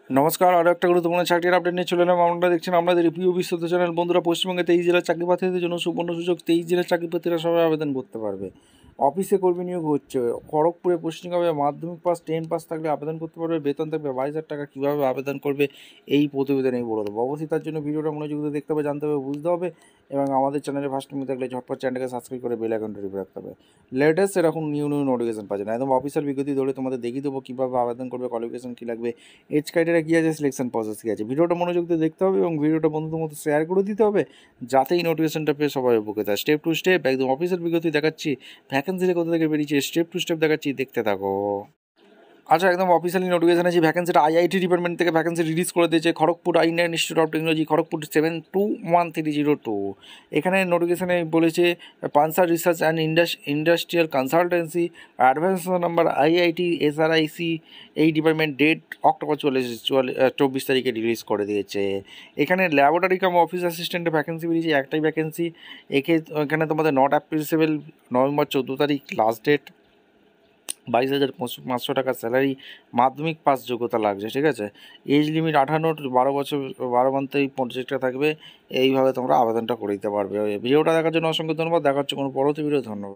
নমস্কার, আরও একটা গুরুত্বপূর্ণ চাকরির আপডেট নিয়ে চলে এলাম। আপনারা দেখছেন আপনাদের প্রিয় বিশ্বস্ত চ্যানেল। বন্ধুরা, পশ্চিমবঙ্গে 23 জেলার চাকরি প্রার্থীদের জন্য সুবর্ণ সুযোগ। 23 জেলার চাকরি প্রার্থীরা সবাই আবেদন করতে পারবে। অফিসে কর্মী নিয়োগ হচ্ছে। খড়গপুরে পোস্টিং হবে। মাধ্যমিক পাস 10 পাস থাকলে আবেদন করতে পারবে। বেতন থাকবে 22,000 টাকা। কীভাবে আবেদন করবে এই প্রতিবেদনেই বলে দেবো। অবশ্যই তার জন্য ভিডিওটা মনোযোগ দিয়ে দেখতে হবে, জানতে হবে, বুঝতে হবে। এবং আমাদের চ্যানেলে ফার্স্ট টাইম থাকলে ঝটপট চ্যানেলকে সাবস্ক্রাইব করে বেল আইকনটা টিপে রাখতে হবে। লেটেস্ট এরকম নিউ নোটিফিকেশন পাচ্ছে না, একদম অফিসিয়াল বিজ্ঞপ্তি ধরে তোমাদের দেখিয়ে দেবো কীভাবে আবেদন করবে, কোয়ালিফিকেশন কী লাগবে, এজ ক্রাইটেরিয়া কী আছে, সিলেকশন প্রসেস কী আছে। ভিডিওটা মনোযোগ দিয়ে দেখতে হবে এবং ভিডিওটা বন্ধুদের মধ্যে শেয়ার করে দিতে হবে, যাতে এই নোটিফিকেশনটা পেয়ে সবাই উপকৃত হয়। স্টেপ টু স্টেপ একদম অফিসিয়াল বিজ্ঞপ্তি দেখাচ্ছি, ভ্যাকেন্সিটা কোথা থেকে বেরিয়েছে, স্টেপ টু স্টেপ দেখাচ্ছি, দেখতে থাকো। আচ্ছা, একদম অফিসিয়ালি নোটিফিকেশন আছে। ভ্যাকেন্সিটা আইআইটি ডিপার্টমেন্ট থেকে ভ্যাকেন্সি রিলিজ করে দিয়েছে। Kharagpur Indian Institute of Technology, Kharagpur 721302। এখানে নোটিফিকেশানে বলেছে sponsored research and industrial consultancy, advance number IIT SRIC. এই ডিপার্টমেন্ট ডেট অক্টোবর 24 তারিখে রিলিজ করে দিয়েছে। এখানে ল্যাবরেটরি কাম অফিস অ্যাসিস্ট্যান্টের ভ্যাকেন্সি বেরিয়েছে, একটাই ভ্যাকেন্সি। এখানে তোমাদের নট অ্যাপ্লিকেবল, নভেম্বর 14 তারিখ লাস্ট ডেট। 22,500 টাকা স্যালারি, মাধ্যমিক পাস যোগ্যতা লাগছে, ঠিক আছে। এজ লিমিট 58, 12 বছর, 12 মান্থে এই প্রজেক্টটা থাকবে। এইভাবে তোমরা আবেদনটা করে দিতে পারবে। ভিডিওটা দেখার জন্য অসংখ্য ধন্যবাদ। দেখা হচ্ছে কোনো পরবর্তী ভিডিও। ধন্যবাদ।